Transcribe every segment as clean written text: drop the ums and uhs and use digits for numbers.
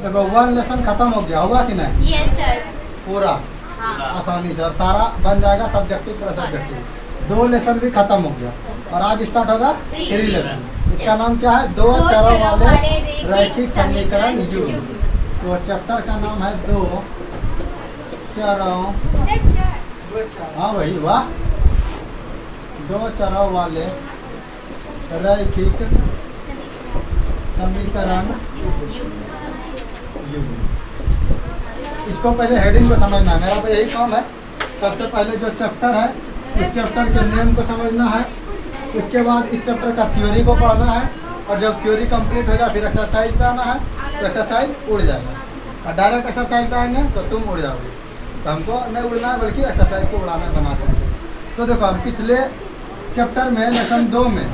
देखो one lesson खत्म हो गया, होगा कि नहीं? Yes sir. पूरा आसानी से, और सारा बन जाएगा सब्जेक्टिव प्लस सब्जेक्टिव। 2 लेसन भी खत्म हो गया और आज स्टार्ट होगा 3 लेसन। इसका नाम क्या है? 2 चरों वाले रैखिक समीकरण युग्म। तो चैप्टर का नाम है 2 चरों, हाँ भाई वाह, 2 चरों वाले रैखिक समीकरण युग्म। इसको पहले हेडिंग को समझना है, मेरा तो यही काम है। सबसे पहले जो चैप्टर है उस चैप्टर के नेम को समझना है, उसके बाद इस चैप्टर का थ्योरी को पढ़ना है, और जब थ्योरी कंप्लीट हो जाए फिर एक्सरसाइज पे आना है, तो एक्सरसाइज उड़ जाएगा। और डायरेक्ट एक्सरसाइज पे आएंगे तो तुम उड़ जाओगे। तो हमको नहीं उड़ना है बल्कि एक्सरसाइज को उड़ाना बनाते हैं। तो देखो हम पिछले चैप्टर में लेसन 2 में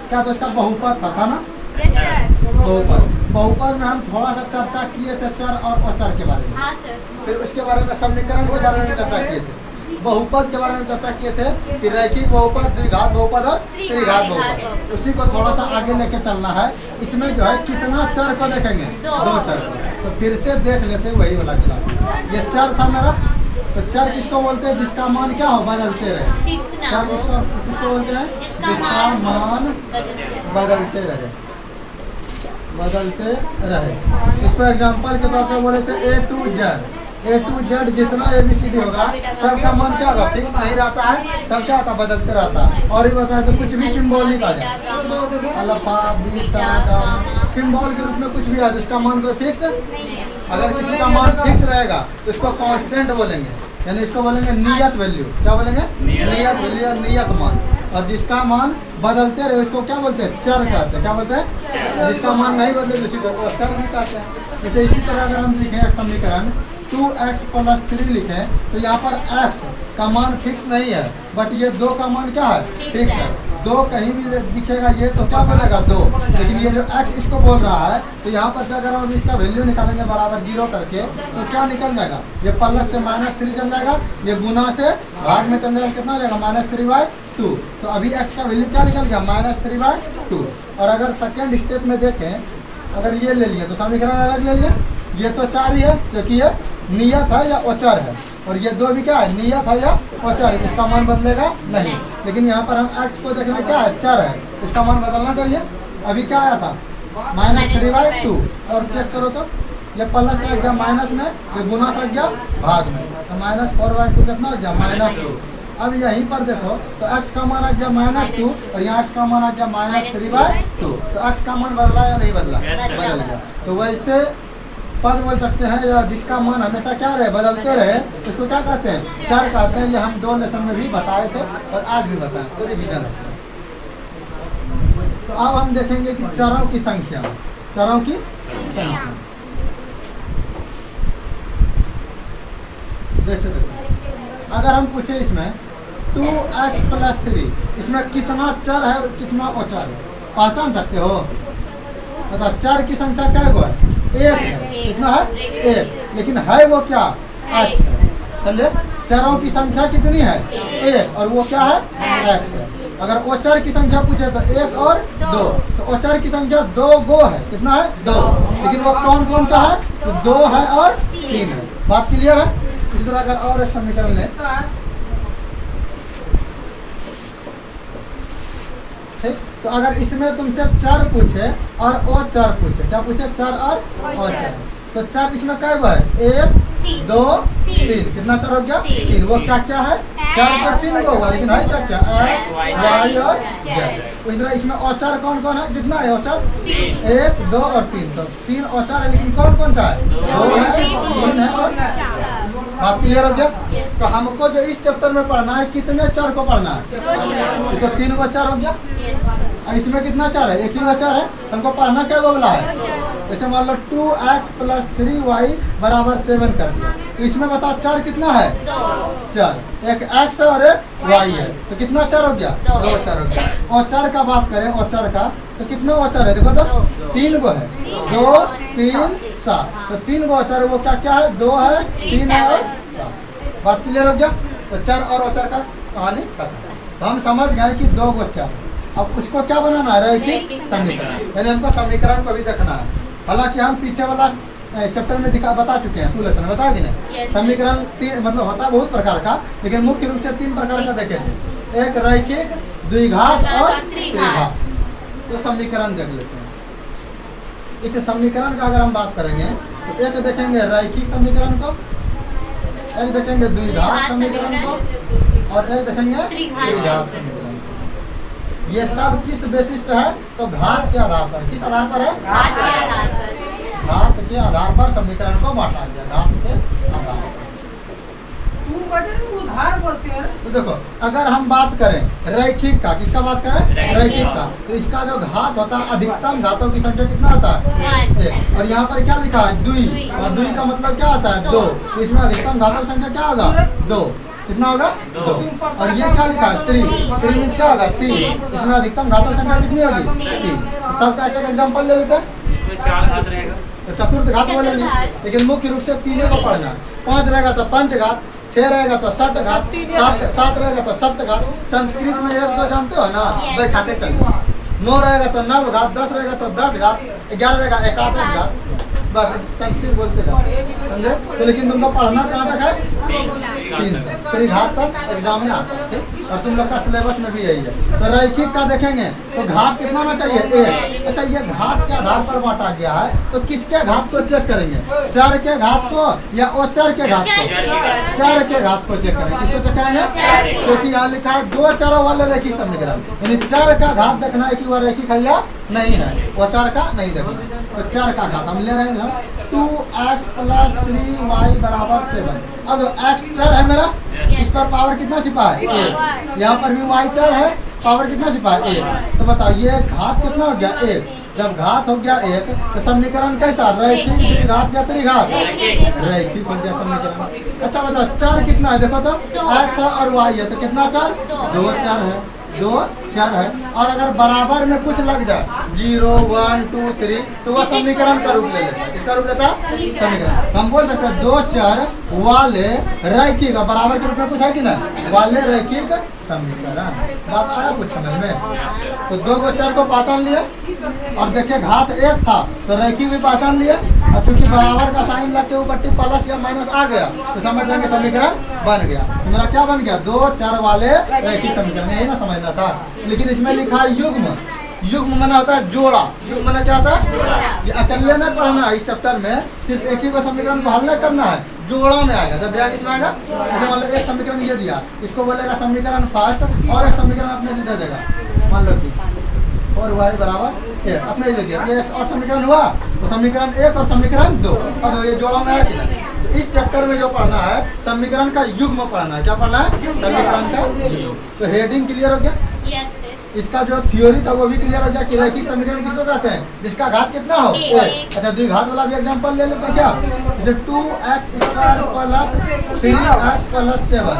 क्या तो इसका बहुपद था ना? Yes sir. बहुपद में हम थोड़ा सा चर्चा किए थे चर और अचर के बारे में। हाँ सर। फिर उसके बारे में समीकरण के बारे में चर्चा किए थे, बहुपद के बारे में चर्चा किए थे कि रैखिक बहुपद, द्विघात बहुपद और त्रिघात बहुपद। उसी को थोड़ा सा आगे लेके चलना है। इसमें जो है कितना चर को देखेंगे? 2 चर को। तो फिर से देख लेते हैं वही वाला क्लास। ये चर था मेरा, तो चर किसको बोलते हैं? जिसका मान क्या हो? बदलते रहे। चर किसको बोलते हैं? जिसका मान बदलते रहे, बदलते रहे। इसको एग्जांपल के तौर पे बोले थे A to Z जितना ABCD होगा सबका मान क्या होगा? फिक्स नहीं रहता है, सब क्या होता? बदलते रहता है। और ये बताया तो कुछ भी सिंबॉलिक आ जाए, अल्फा बीटा गामा, सिंबल के रूप में कुछ भी आ जाए, उसका मान कोई फिक्स। अगर किसी का मान फिक्स रहेगा तो इसको कांस्टेंट बोलेंगे, यानी इसको बोलेंगे नियत वैल्यू। क्या बोलेंगे? नियत वैल्यू या नियत मान। और जिसका मान बदलते रहे उसको क्या बोलते हैं? चर कहते हैं। क्या बोलते हैं? जिसका मान नहीं बदले उसी को चर भी कहते हैं। जैसे इसी तरह अगर हम लिखें एक समीकरण 2x + 3 लिखें तो यहाँ पर x का मान फिक्स नहीं है, बट ये 2 का मान क्या है? फिक्स है। 2 कहीं भी दिखेगा ये तो क्या बोलेगा? 2। लेकिन ये जो x इसको बोल रहा है तो यहाँ पर से अगर हम इसका वैल्यू निकालेंगे बराबर 0 करके तो क्या निकल जाएगा? ये प्लस से -3 चल जाएगा, ये गुना से भाग में चल जाएगा, कितना हो जाएगा? -3/2। तो अभी x का वैल्यू क्या निकल गया? -3/2। और अगर सेकेंड स्टेप में देखें, अगर ये ले लिए तो समीकरण अलग ले लिए, ये तो 4 ही है क्योंकि ये नियत है या अचर है, और ये 2 भी क्या है? नियत है या अचर है, इसका मान बदलेगा नहीं। लेकिन यहाँ पर हम x को देख रहे हैं क्या है? चर है, इसका मान बदलना चाहिए। अभी क्या आया था? -3/2। और चेक करो तो ये प्लस से गया माइनस में, ये गुना से गया भाग में, तो -4/2 कितना हो गया? -2। अब यहीं पर देखो तो x का मान आ गया -2 और यहाँ x का मान आ गया -3/2। तो x का मान बदला या नहीं बदला? बदल गया। तो वैसे पद बोल सकते हैं या जिसका मान हमेशा क्या रहे? बदलते रहे, उसको क्या कहते हैं? चर कहते हैं। ये हम 2 लेसन में भी बताए थे और आज भी बताएं, तो रिवीजन है। तो अब हम देखेंगे कि चरों की संख्या, चरों की संख्या। जैसे देखो अगर हम पूछे इसमें 2x + 3, इसमें कितना चर है और कितना अचर है? पहचान सकते हो? बता, चर की संख्या क्या है? 1 है। कितना है? 1। लेकिन है वो क्या? x है। समझे? चरों की संख्या कितनी है? 1, और वो क्या है? x है। अगर अचर की संख्या पूछे तो 1 और 2, तो अचर की संख्या 2 गो है। कितना है? 2। लेकिन वो कौन कौन सा है? तो 2 है और 3 है। बात क्लियर है? इस तरह अगर और एक समीकरण लें, ठीक, तो अगर इसमें तुमसे चर पूछे और अचर पूछे, क्या पूछे? चर और अचर। तो चर इसमें क्या हुआ है? 1 2 3। कितना चर हो गया? 3। वो क्या क्या है? चर तो 3 को होगा, लेकिन है क्या क्या? x y और z। इस तरह इसमें अचर कौन कौन है? कितना है अचर? 1 2 और 3। तो 3 अचर है, लेकिन कौन कौन सा है? 2 है, 3 है और 4। बात क्लियर हो गया? तो हमको जो इस चैप्टर में पढ़ना है कितने चर को पढ़ना है? तो 3 को चर हो गया। और इसमें कितना चर है? 1 ही चर है। हमको पढ़ना क्या बोला है? जैसे मान लो 2x + 3y = 7 कर दिया, तो इसमें बताओ चर कितना है? 2 चर, एक x है और एक y है, तो कितना चर हो गया? 2 चर हो गया। औचर का बात करें, औचर का तो कितना औचर है? देखो तो 3 गो है, 2 3 7। तो 3 गो औचर है, वो क्या क्या है? 2 है, 3 है और 7। बात क्लियर हो गया? तो चर और औचर का कहानी खत्म। तो हम समझ गए कि 2 गो चर। अब उसको क्या बनाना है? रैखिक समीकरण, यानी हमको समीकरण को भी देखना है। हालांकि हम पीछे वाला चैप्टर में बता चुके हैं, 2 लेसन बता दी ना। समीकरण मतलब होता है बहुत प्रकार का, लेकिन मुख्य रूप से 3 प्रकार का देखे थे, एक रैखिक, द्विघात और त्रिघात। तो समीकरण देख लेते हैं। इस समीकरण का अगर हम बात करेंगे तो एक देखेंगे रैखिक समीकरण को, एक देखेंगे द्विघात समीकरण को, और एक देखेंगे त्रिघात समीकरण। ये सब किस बेसिस पे है? तो घात के आधार पर। किस आधार पर है? घात के आधार पर। घात के आधार पर समीकरण को बांटा गया, घात के आधार पर। उधार बोलते हैं। तो देखो, अगर हम बात करें रैखिक का, किसका बात करें? रैखिक का, तो इसका जो घात होता है, अधिकतम घातों की संख्या कितना होता है? 1। और यहाँ पर क्या लिखा है? द्वि। और द्वि का मतलब क्या होता है? 2। इसमें अधिकतम घातों की संख्या क्या होगा? 2। कितना होगा? 2। और ये क्या लिखा है? 3। 3 मीन्स क्या होगा? 3। इसमें अधिकतम घातों की संख्या कितनी होगी? 3। सबका एक एग्जाम्पल ले लेते हैं। इसमें 4 घात रहेगा तो चतुर्थ घात बोलेंगे, लेकिन मुख्य रूप से 3 को पढ़ना है। 5 रहेगा तो पंचघात, 6 रहेगा तो षट घात, 7 रहेगा तो सप्त घात। संस्कृत में 1 2 जानते हो ना, बैठाते चलिए। 9 रहेगा तो नव घात, 10 रहेगा तो 10 घात, 11 रहेगा एकादश घात। बस संस्कृत बोलते जाओ, समझे? तो लेकिन तुमको पढ़ना कहाँ तक है? 3 त्रिघात तक एग्जाम में आता है, ठीक? और तुम लोग का सिलेबस में भी यही है। तो रैखिक का देखेंगे तो घात कितना होना चाहिए? 1। अच्छा, ये घात के आधार पर बांटा गया है, तो किसके घात को चेक करेंगे? चर के घात को या चर के घात को? चर के घात को चेक करेंगे। किसको चेक करेंगे? क्योंकि यहाँ लिखा है 2 चरों वाले रैखिक समीकरण, यानी चर का घात देखना है कि वह रैखिक है या नहीं है, वो चर का नहीं देखना। तो चर का घात हम ले रहे हैं 2x + 3y = 7। अब x चर है मेरा, इस पर पावर कितना छिपा है? 1। यहाँ पर भी y चर है, पावर कितना छिपा है? 1। तो बताओ ये घात कितना हो गया? 1। जब घात हो गया 1 तो समीकरण कैसा? रैखिक, द्विघात या त्रिघात? रैखिक हो गया समीकरण। अच्छा बताओ चर कितना है? देखो तो x और y है, तो कितना चर? 2 चर है, 2 चर है। और अगर बराबर में कुछ लग जाए 0 1 2 3 तो वह समीकरण का रूप ले लेता है। इसका रूप लेता है समीकरण। हम बोल सकते हैं 2 चर वाले रैखिक, बराबर के रूप में कुछ है कि नहीं? वाले रैखिक समीकरण। बात आया कुछ समझ में? तो 2 चर को पहचान लिए, और देखिए घात 1 था तो रैखिक भी पहचान लिए, और चूंकि बराबर का साइन लग के ऊपर प्लस या माइनस आ गया तो समझ जाएंगे समीकरण बन गया। मेरा क्या बन गया? 2 चर वाले रैखिक समीकरण। यही ना समझना था, लेकिन इसमें लिखा है युग्म। युग्म माना होता है जोड़ा। युग्म माना क्या होता है? ये अकेले नहीं पढ़ना है इस चैप्टर में, सिर्फ एक ही को समीकरण को हल नहीं करना है, जोड़ा में आएगा। जब ब्याह किसमें आएगा? जैसे मान लो एक समीकरण ये दिया, इसको बोलेगा समीकरण फर्स्ट, और एक समीकरण अपने से दे देगा। मान लो कि और y = 1 अपने ही दे दिया, ये और समीकरण हुआ तो समीकरण 1 और समीकरण 2। अब ये जोड़ा में है कि नहीं? तो इस चैप्टर में जो पढ़ना है समीकरण का युग्म पढ़ना है। क्या पढ़ना है? समीकरण का युग्म। तो हेडिंग क्लियर हो गया? इसका जो थ्योरी था वो भी क्लियर हो गया कि रैखिक समीकरण किसको कहते हैं? जिसका घात कितना हो? 1। अच्छा, द्विघात वाला भी एग्जांपल ले लेते हैं क्या? जैसे 2x² + 3x + 7।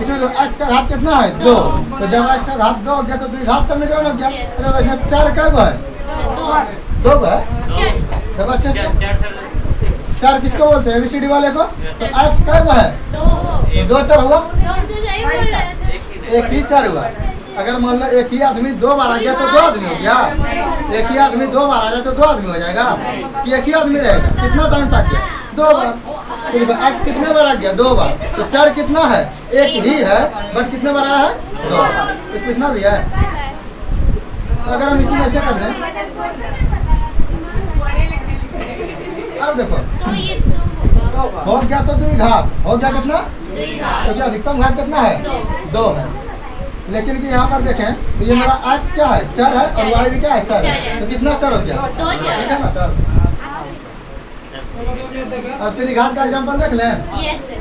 इसमें जो x का घात कितना है? 2। तो जब x का घात 2 हो गया तो द्विघात समीकरण हो गया। अच्छा, इसमें चर कब है? 2 है। देखो अच्छे से, चर किसको बोलते हैं? ABCD वाले को। तो x कब है? 2 चर हुआ, एक ही चर हुआ। अगर मान लो एक ही आदमी 2 बार आ गया तो 2 आदमी हो गया। एक ही आदमी 2 बार आ जाए तो 2 आदमी हो जाएगा, कि एक ही आदमी रहेगा? कितना टाइम तक गया? 2 बार। तो देखो x कितने बार आ गया? 2 बार। तो चर कितना है? एक ही है, बट कितने बार आया है? 2 बार। तो पूछना भी है। तो अगर हम इसी में ऐसे कर दें, अब देखो हो गया तो द्विघात हो गया कितना? तो क्या अधिकतम घात कितना है? 2 है। लेकिन कि यहाँ पर देखें तो ये मेरा x क्या है? चर है, और y भी क्या है? चर है। तो कितना चर हो गया? 2 चर। ठीक है ना सर? अब त्रिघात का एग्जांपल देख लें।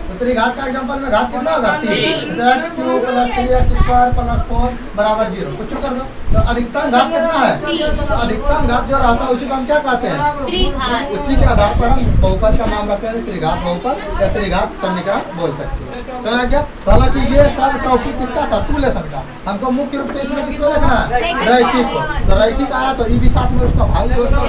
तो त्रिघात का एग्जांपल में घात कितना होगा? 3। तो x³ + 3x² + 4 = 0। कुछ कर दो। तो अधिकतम घात कितना है? तो अधिकतम घात जो रहता है उसी को हम क्या कहते हैं? त्रिघात। उसी के आधार पर हम बहुपद का नाम रखते हैं, त्रिघात बहुपद या त्रिघात समीकरण बोल सकते हैं। समझ गया? हालांकि ये सब टॉपिक किसका था? 2 लेसन का। हमको मुख्य रूप से इसमें किसको लिखना है? रैखिक को। तो रैखिक आया तो ये भी साथ में उसका भाई दोस्त था,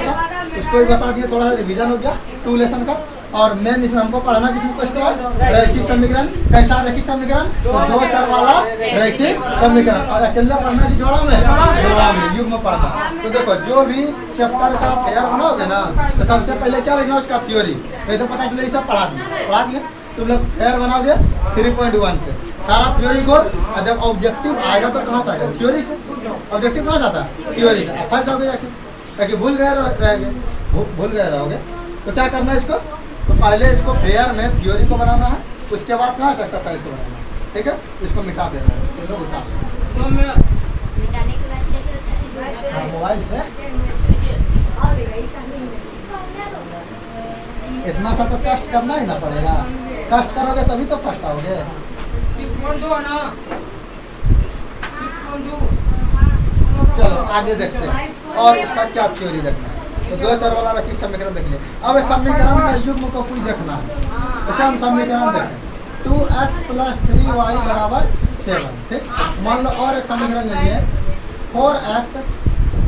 उसको भी बता दिया, थोड़ा रिवीजन हो गया 2 लेसन का। और मेन इसमें हमको पढ़ना किसमें क्वेश्चन है रैखिक समीकरण। कैसा रैखिक समीकरण? तो दो चर वाला रैखिक समीकरण। और अकेले पढ़ना की जोड़ा में? जोड़ा में, युग्म में पढ़ना। तो देखो जो भी चैप्टर का फेयर बनाओगे ना तो सबसे पहले क्या लिखना उसका थ्योरी। नहीं तो पता चले सब पढ़ा दिए तुम लोग फेयर बनाओगे 3.1 से सारा थ्योरी को। और जब ऑब्जेक्टिव आएगा तो कहाँ से आएगा? थ्योरी से। ऑब्जेक्टिव कहाँ से आता है? थ्योरी से। फंस जाओगे जाके, ताकि भूल गए रहेंगे, भूल गए रहोगे। तो क्या करना है इसको? तो पहले इसको फेयर में थ्योरी को बनाना है, उसके बाद कहाँ से एक्सरसाइज को बनाना है। ठीक है, इसको मिटा देना है मोबाइल से। इतना सा तो कष्ट करना ही ना पड़ेगा। कष्ट करोगे तभी तो फर्स्ट आओगे। चलो आगे देखते हैं और इसका क्या थ्योरी देखना है। तो दो चर वाला रैखिक समीकरण देख लिया। अब समीकरण का युग्म को कोई देखना है। जैसे हम समीकरण देखें 2x + 3y = 7। ठीक, मान लो और एक समीकरण ले लिए 4x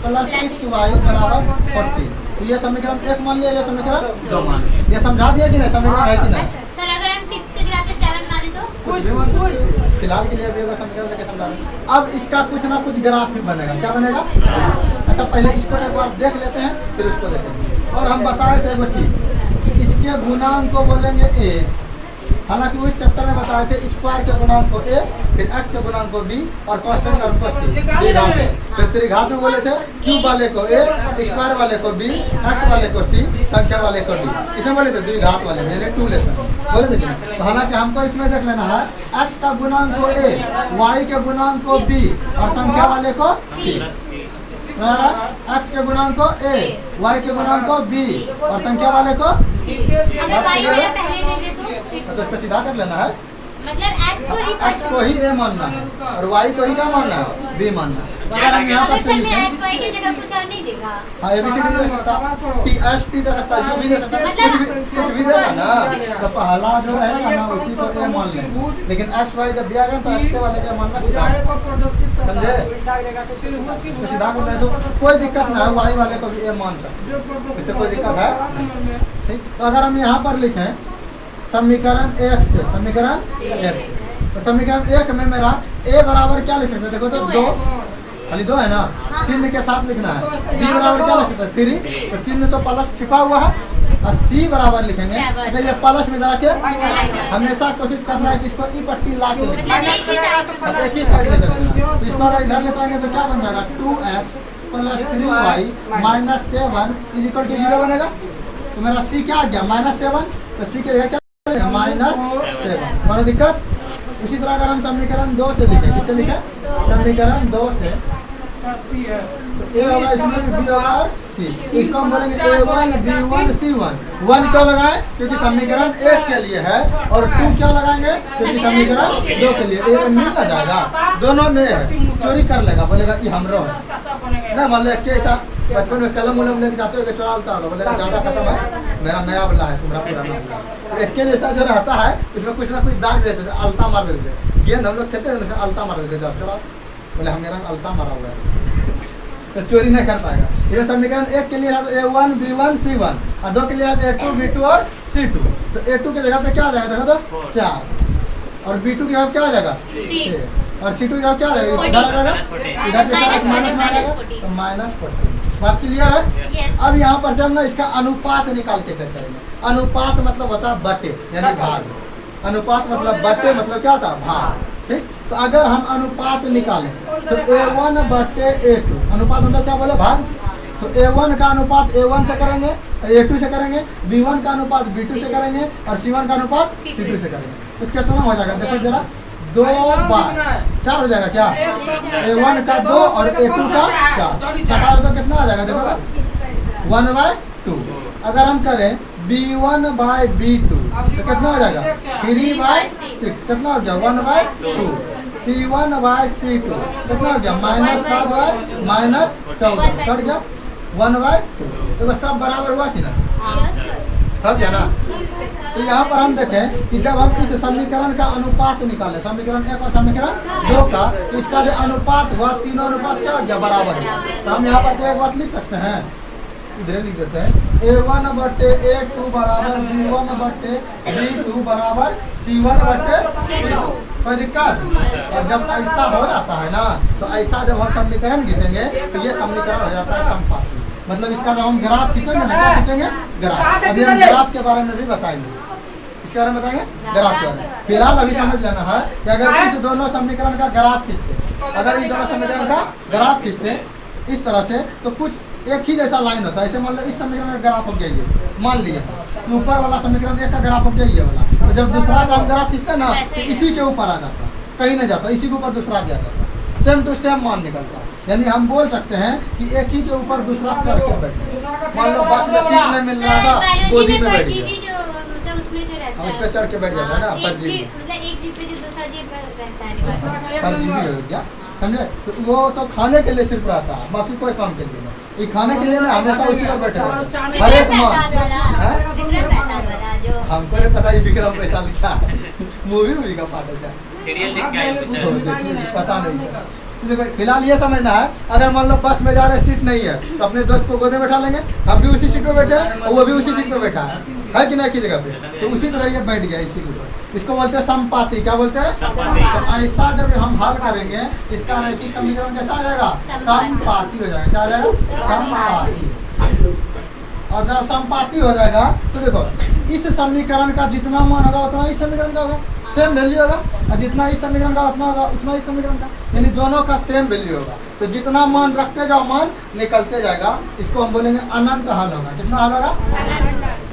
+ 6y = 40। तो ये समीकरण एक मान लिया, ये समीकरण दो मान लिया। ये समझा दिया कि नहीं? समीकरण है कि नहीं? सर अगर हम 6 के जगह पे 7 माने तो कुछ भी मान सकते। फिलहाल के लिए अभी समीकरण लेके समझा रहे। अब इसका कुछ ना कुछ ग्राफ भी बनेगा। क्या बनेगा? अच्छा पहले इसको एक बार देख लेते हैं, फिर उसको देखेंगे। और हम बताए थे वो चीज, इसके गुणांक को बोलेंगे a। हालांकि उस चैप्टर में बताए थे स्क्वायर के गुणांक को a, फिर x के गुणांक को b और कांस्टेंट टर्म को c। द्विघात में, फिर त्रिघात में बोले थे क्यूब वाले को a, स्क्वायर वाले को b, x वाले को c, संख्या वाले को d। इसमें बोले थे द्विघात वाले मेरे 2 लेसन बोले थे कि नहीं? तो हालांकि हमको इसमें देख लेना है x का गुणांक को a, y के गुणांक को b और संख्या वाले को c। x के गुणांक को a, y के गुणांक को b और संख्या वाले को अगर y वाला पहले दे दे तो इस पे सीधा कर लेना है। मतलब x को ही a मानना है और y को ही क्या मानना है? b मानना है। तो अगर हम यहाँ पर सर मेरा x y की जगह कुछ और नहीं देगा। हाँ ABCD दे सकता, t दे सकता, जो भी दे सकता, कुछ भी देगा ना। तो पहला जो रहेगा ना उसी को a मान लेंगे। लेकिन x y जब दिया गया तो x वाले क्या मानना सीधा, समझे? तो सीधा कर रहे तो कोई दिक्कत ना है, y वाले को भी a मान सकते, इससे कोई दिक्कत है? ठीक। तो अगर हम यहाँ पर लिखें समीकरण 1 से, समीकरण 1 तो समीकरण 1 में मेरा a बराबर क्या लिख सकते हैं? देखो तो 2, खाली 2 है ना, चिन्ह के साथ लिखना है। b बराबर क्या लिख सकते हैं? 3, तो चिन्ह तो प्लस छिपा हुआ है। और c बराबर लिखेंगे। अच्छा ये प्लस में जरा के हमेशा कोशिश करना है कि इसको ई पट्टी ला के लिखना, एक ही साइड लेकर लिखना। तो इसको अगर इधर लेते आएंगे तो क्या बन जाएगा? 2x + 3y - 7 = 0 बनेगा। तो मेरा c क्या आ गया? -7। तो c के जगह क्या -7। कोई दिक्कत? उसी तरह अगर हम समीकरण 2 से लिखें, किससे लिखें? समीकरण 2 से तो a होगा, इसमें b होगा और c। तो इसको हम बोलेंगे a1 b1 c1। 1 क्यों लगाएं? क्योंकि समीकरण 1 के लिए है। और 2 क्यों लगाएंगे? क्योंकि समीकरण 2 के लिए। एक मिल ना जाएगा, दोनों में चोरी कर लेगा, बोलेगा ये हमरो है ना। मान लो के साथ बचपन में कलम उलम लेके जाते हो चोरा उलता होगा, बोलेगा ज्यादा खत्म है, मेरा नया वाला है, तुम्हारा पुराना। तो एक के जैसा जो रहता है उसमें कुछ ना कुछ दाग देते थे, अलता मार देते थे। गेंद हम लोग खेलते थे, अलता मार देते थे। चोरा बोले हम मेरा अलता मारा हुआ है तो चोरी नहीं कर पाएगा। ये समीकरण 1 के लिए है a1 b1 c1 और 2 के लिए है a2 b2 और c2। तो a2 के जगह पे क्या आ जाएगा? देखो तो 4 और b2 की जगह क्या आ जाएगा? 6 और c2 की जगह क्या आ जाएगा? इधर आ जाएगा, इधर जैसे माइनस में आ जाएगा तो -14। बात क्लियर है? अब यहाँ पर जब ना इसका अनुपात निकाल के चेक करेंगे। अनुपात मतलब होता है बटे यानी भाग। अनुपात मतलब बटे मतलब क्या होता है? भाग। ठीक। तो अगर हम अनुपात निकालें तो a1 बटे a2, अनुपात मतलब क्या बोले? भाग। तो a1 का अनुपात a1 से करेंगे, a2 से करेंगे, b1 का अनुपात b2 से करेंगे और c1 का अनुपात c2 से करेंगे। तो कितना हो जाएगा? देखो जरा, 2 बार 4 हो जाएगा क्या? a1 का 2 और a2 का 4, छठा तो कितना आ जाएगा? देखो 1/2। अगर हम करें b1/b2 तो कितना हो जाएगा? 3/6। कितना हो गया? 1/2। c1/c2 कितना हो गया? -7/14 कट गया 1/2। तो सब बराबर हुआ कि ना? समझ गया ना? तो यहाँ पर हम देखें कि जब हम इस समीकरण का अनुपात निकालें, समीकरण 1 और समीकरण 2 का, तो इसका जो अनुपात हुआ, तीनों अनुपात क्या हो गया? बराबर है। तो हम यहाँ पर एक बात लिख सकते हैं इधर लिख देते हैं A1/A2 बराबर B1/B2 बराबर C1/C2। कोई दिक्कत? और जब ऐसा हो जाता है ना, तो ऐसा जब हम समीकरण खींचेंगे तो ये समीकरण हो जाता है समपाती। मतलब इसका जब हम ग्राफ खींचेंगे ना, क्या खींचेंगे? ग्राफ। अभी हम ग्राफ के बारे में भी बताएंगे, इसके बारे में बताएंगे ग्राफ के बारे में। फिलहाल अभी समझ लेना है कि अगर इस दोनों समीकरण का ग्राफ खींचते, अगर इस दोनों समीकरण का ग्राफ खींचते इस तरह से, तो कुछ एक ही जैसा लाइन होता है। ऐसे मान लो इस समीकरण का ग्राफ हो गया ये, मान लिया ऊपर वाला समीकरण एक का ग्राफ हो गया ये वाला, तो जब दूसरा का हम ग्राफ खींचते हैं ना, तो इसी के ऊपर आ जाता है, कहीं नहीं जाता, इसी के ऊपर दूसरा भी आ जाता है, सेम टू सेम मान निकलता है। यानी हम बोल सकते हैं कि एक ही के ऊपर दूसरा चढ़ के बैठे। मान लो बस में सीट नहीं मिल रहा था, गोदी में बैठ गया, उस पर चढ़ के बैठ जाता है ना, पर जीबी, मतलब एक जीबी पे जो दूसरा जीबी रहता है पर जीबी हो गया, समझे? तो वो तो खाने के लिए सिर्फ रहता है, बाकी कोई काम के लिए नहीं। ये खाने के लिए ना हमेशा उसी पर बैठे रहते हैं हर एक माह। हमको नहीं पता ये विक्रम पैताल क्या मूवी का पार्ट है क्या, पता नहीं है। देखो फिलहाल ये समझना है, अगर मान लो बस में जा रहे सीट नहीं है तो अपने दोस्त को गोदे में बैठा लेंगे, हम भी उसी सीट पे बैठे हैं और वो भी उसी सीट पे बैठा है कि नहीं की जगह पे, तो उसी तरह ये बैठ गया इसी के ऊपर। इसको बोलते हैं समपाती। क्या बोलते हैं? तो ऐसा जब हम हल करेंगे इसका रैखिक समीकरण कैसा आ जाएगा? समपाती हो जाएगा। क्या आ जाएगा? समपाती। और जब समपाती हो जाएगा तो देखो इस समीकरण का जितना मान होगा उतना इस समीकरण का होगा, सेम वैल्यू होगा, और जितना इस समीकरण का उतना होगा उतना इस समीकरण का, यानी दोनों का सेम वैल्यू होगा। तो जितना मान रखते जाओ मान निकलते जाएगा, इसको हम बोलेंगे अनंत हल होगा। कितना हल होगा?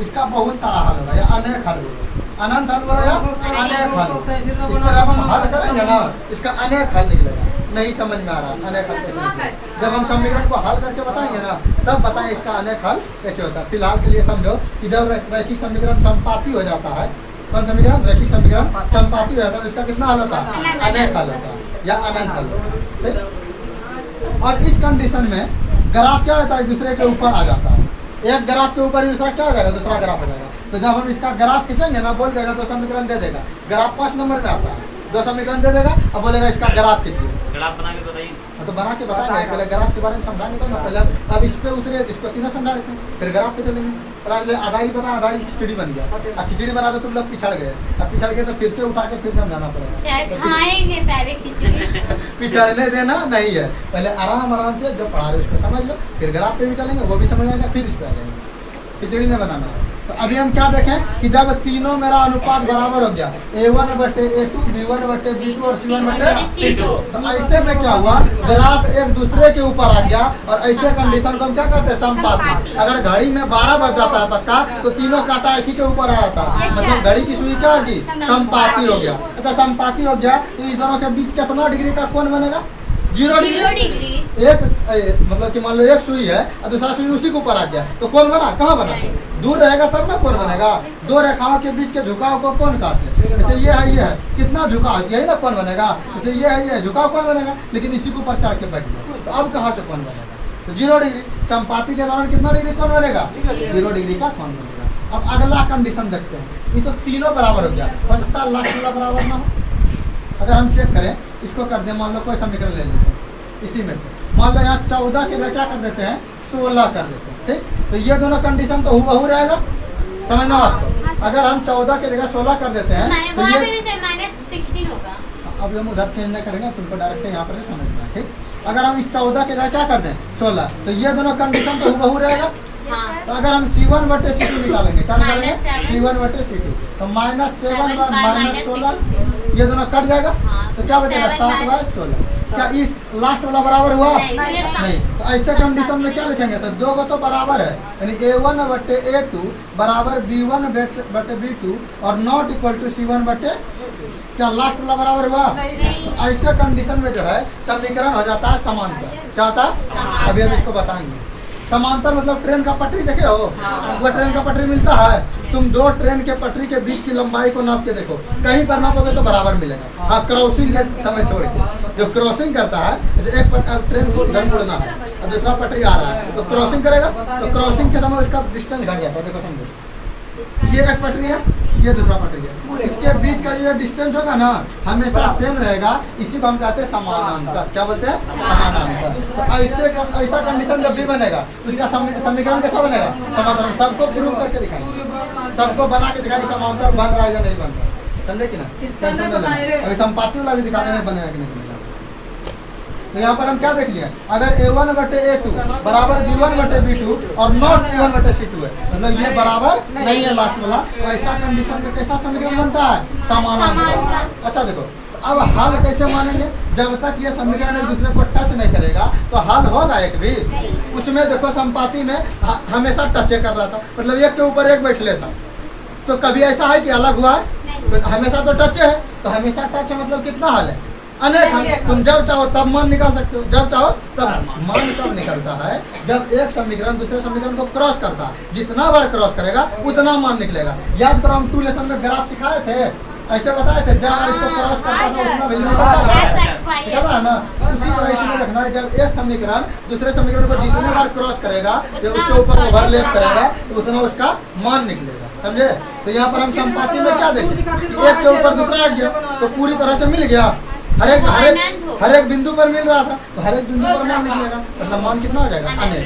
इसका बहुत सारा हल होगा या अनेक हल होगा। अनंत हल बोला या अनेक हल। इसको जब हम हल करेंगे ना इसका अनेक हल निकलेगा। नहीं समझ में आ रहा अनेक हल कैसे निकलेगा? जब हम समीकरण को हल करके बताएंगे ना तब बताएं इसका अनेक हल कैसे होता है। फिलहाल के लिए समझो कि जब रैखिक समीकरण समपाती हो जाता है, कौन समीकरण? रैखिक समीकरण समपाती हो जाता है तो इसका कितना हल होता है? अनेक हल होता है या अनंत हल होता है। और इस कंडीशन में ग्राफ क्या होता है? दूसरे के ऊपर आ जाता है। एक ग्राफ के ऊपर दूसरा क्या हो जाएगा? दूसरा ग्राफ हो जाएगा। तो जब हम इसका ग्राफ खींचेंगे ना बोल देगा तो समीकरण दे देगा। ग्राफ 5 नंबर में आता है, 2 समीकरण दे देगा और बोलेगा इसका ग्राफ खींचिए। ग्राफ बना के बताइए। तो बना के बताएंगे, पहले ग्राफ के बारे में समझाएंगे तो ना। पहले अब इस पे उतरे इसको तीनों समझा देते हैं, फिर ग्राफ पे चलेंगे। आधा ही बता, आधा ही खिचड़ी बन गया। अब खिचड़ी बना दो तुम लोग पिछड़ गए, अब पिछड़ गए तो फिर से उठा के फिर समझाना पड़ेगा। खाएंगे पहले खिचड़ी। पिछड़ने देना नहीं है, पहले आराम आराम से जो पढ़ा रहे उसको समझ लो, फिर ग्राफ पे भी चलेंगे वो भी समझ आएगा, फिर इस पे आ जाएंगे। खिचड़ी नहीं बनाना है। तो अभी हम क्या देखें कि जब तीनों मेरा अनुपात बराबर हो गया A1/A2 B1/B2 और C1/C2, तो ऐसे में क्या हुआ? ग्राफ एक दूसरे के ऊपर आ गया और ऐसे कंडीशन को हम क्या कहते हैं? समपाती। अगर घड़ी में 12 बज जाता है पक्का तो तीनों कांटा एक ही के ऊपर आया था, मतलब घड़ी की सुई क्या होगी? समपाती हो गया। तो समपाती हो गया तो इस दोनों के बीच कितना डिग्री का कोण बनेगा? 0 डिग्री। एक मतलब कि मान लो एक सुई है और दूसरा सुई उसी के ऊपर आ गया तो कौन बना? कहाँ बना? दूर रहेगा तब ना कौन बनेगा। दो रेखाओं के बीच के झुकाव को कौन कहते हैं? जैसे ये है कितना झुकाव, यही ना कौन बनेगा। जैसे ये है झुकाव कौन बनेगा, लेकिन इसी के ऊपर चढ़ के बैठ गया तो अब कहाँ से कौन बनेगा? तो 0 डिग्री। समपाती के दौरान कितना डिग्री कौन बनेगा? 0 डिग्री का कौन बनेगा। अब अगला कंडीशन देखते हैं। ये तो तीनों बराबर हो गया, हो सकता है लास्ट वाला बराबर ना हो। अगर हम चेक करें इसको कर दें, मान लो कोई समीकरण ले लेते हैं इसी में से, मान लो यहाँ 14 के लिए क्या कर देते हैं? 16 कर देते हैं। ठीक, तो ये दोनों कंडीशन तो हूबहू रहेगा, समझना आपको। अगर हम 14 के जगह 16 कर देते हैं तो ये -16 होगा। अब हम उधर चेंज नहीं करेंगे, तुमको डायरेक्ट यहाँ पर समझना है। ठीक, अगर हम इस 14 के जगह क्या कर दें? 16, तो ये दोनों कंडीशन तो हूबहू रहेगा। तो अगर हम C1/C2 निकालेंगे क्या निकालेंगे? C1/C2, तो -7 -16 ये दोनों कट जाएगा तो क्या बचेगा? 7/16। क्या इस लास्ट वाला बराबर हुआ? नहीं। तो ऐसे कंडीशन में क्या लिखेंगे? तो दो को तो बराबर है, यानी A1/A2 बराबर B1/B2 और नॉट इक्वल टू C1/, क्या लास्ट वाला बराबर हुआ? तो ऐसे कंडीशन में जो है समीकरण हो जाता है समांतर। क्या होता है? अभी हम इसको बताएंगे। समांतर मतलब ट्रेन का पटरी देखे हो? वो ट्रेन का पटरी मिलता है, तुम दो ट्रेन के पटरी के बीच की लंबाई को नाप के देखो, कहीं पर नापोगे तो बराबर मिलेगा। हाँ, क्रॉसिंग के समय छोड़ के जो क्रॉसिंग करता है, जैसे एक ट्रेन को इधर मुड़ना है और दूसरा पटरी आ रहा है तो क्रॉसिंग करेगा, तो क्रॉसिंग के समय उसका डिस्टेंस घट जाता है। देखो समझो, ये एक पटरी है, ये दूसरा पटरी है, इसके बीच का जो डिस्टेंस होगा ना हमेशा सेम रहेगा, इसी को हम कहते हैं समानांतर। क्या बोलते हैं? समानांतर। तो ऐसा कंडीशन जब भी बनेगा उसका समीकरण कैसा बनेगा? समानांतर। सबको प्रूव करके दिखाएंगे, सबको बना के दिखाएंगे समानांतर बन रहा है या नहीं बन रहा, समझे कि ना? अभी संपाति वाला भी दिखाने में बनेगा कि नहीं बनेगा। तो यहाँ पर हम क्या देख लिया, अगर A1/A2 बराबर B1/B2 और नॉट C1/C2 है, मतलब ये बराबर नहीं है लास्ट वाला, तो ऐसा कंडीशन में कैसा समीकरण बनता है? समानांतर। अच्छा देखो, अब हल कैसे मानेंगे? जब तक ये समीकरण एक दूसरे को टच नहीं करेगा तो हल होगा एक भी? उसमें देखो संपाति में हमेशा टच कर रहा था, मतलब एक के ऊपर एक बैठ लेता, तो कभी ऐसा है कि अलग हुआ है? तो हमेशा तो टच है, तो हमेशा टच है मतलब कितना हल है? अनेक हल। तुम जब चाहो तब मान निकाल सकते हो, जब चाहो तब। मान कब निकलता है? जब एक समीकरण दूसरे समीकरण को क्रॉस करता है, जितना बार क्रॉस करेगा उतना मान निकलेगा। याद करो, हम 2 लेसन में ग्राफ सिखाए थे, ऐसे बताए थे, जब इसको क्रॉस करता था उतना वैल्यू निकलता था ना। उसी तरह इसमें देखना है, जब एक समीकरण दूसरे समीकरण को जितने बार क्रॉस करेगा तो उसके ऊपर ओवरलैप करेगा तो उतना उसका मान निकलेगा, समझे? तो यहाँ पर हम संपाति में क्या देखें, एक के ऊपर दूसरा आ गया तो पूरी तरह से मिल गया, हर एक बिंदु पर मिल रहा था, तो हर एक बिंदु पर मान निकलेगा, मतलब मान कितना हो जाएगा? अनेक।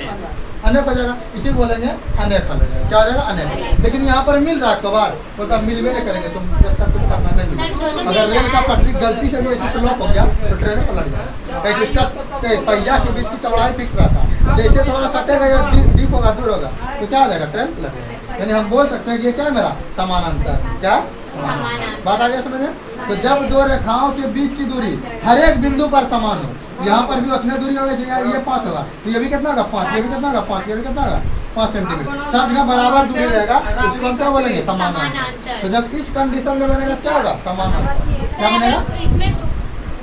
अनेक हो जाएगा, इसी को बोलेंगे अनेक हल हो जाएगा। क्या हो जाएगा? अनेक। लेकिन यहाँ पर मिल रहा है तो बार बोलता मिलवे नहीं करेंगे तुम जब तक कुछ करना नहीं मिलेगा। अगर रेल का पटरी गलती से भी ऐसे स्लोप हो गया तो ट्रेन पलट जाएगा, कहीं उसका पहिया के बीच की चौड़ाई फिक्स रहता है, जैसे थोड़ा सटेगा या डीप होगा, दूर होगा, तो क्या हो जाएगा? ट्रेन पलट जाएगा। यानी हम बोल सकते हैं कि ये क्या है मेरा? समानांतर। क्या? बात आ गया समझ में? तो जब दो रेखाओं के बीच की दूरी हर एक बिंदु पर समान हो, यहाँ पर भी उतने दूरी होगी, ये 5 होगा तो ये भी कितना होगा? 5, ये भी कितना होगा? 5, ये भी कितना होगा? 5 सेंटीमीटर। सब जगह बराबर दूरी रहेगा, उसी को क्या बोलेंगे? समानांतर। तो जब इस कंडीशन में बनेगा क्या होगा? समानांतर। क्या बनेगा? इसमें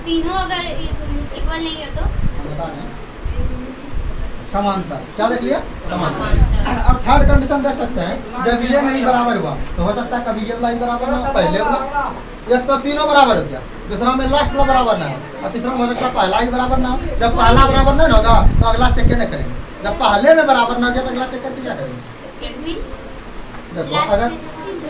तीनों अगर इक्वल नहीं हो तो बता रहे हैं समानता। क्या देख लिया? समानता। अब थर्ड कंडीशन देख सकते हैं, जब ये नहीं बराबर हुआ तो हो सकता है कभी ये वाला ही बराबर ना हो, पहले वाला, एक तो तीनों बराबर हो गया, दूसरा में लास्ट वाला बराबर ना हो, और तीसरा में हो सकता है पहला ही बराबर ना हो। जब पहला बराबर नहीं होगा तो अगला चेक नहीं करेंगे, जब पहले में बराबर ना हो गया तो अगला चेक करके क्या करेंगे? देखो,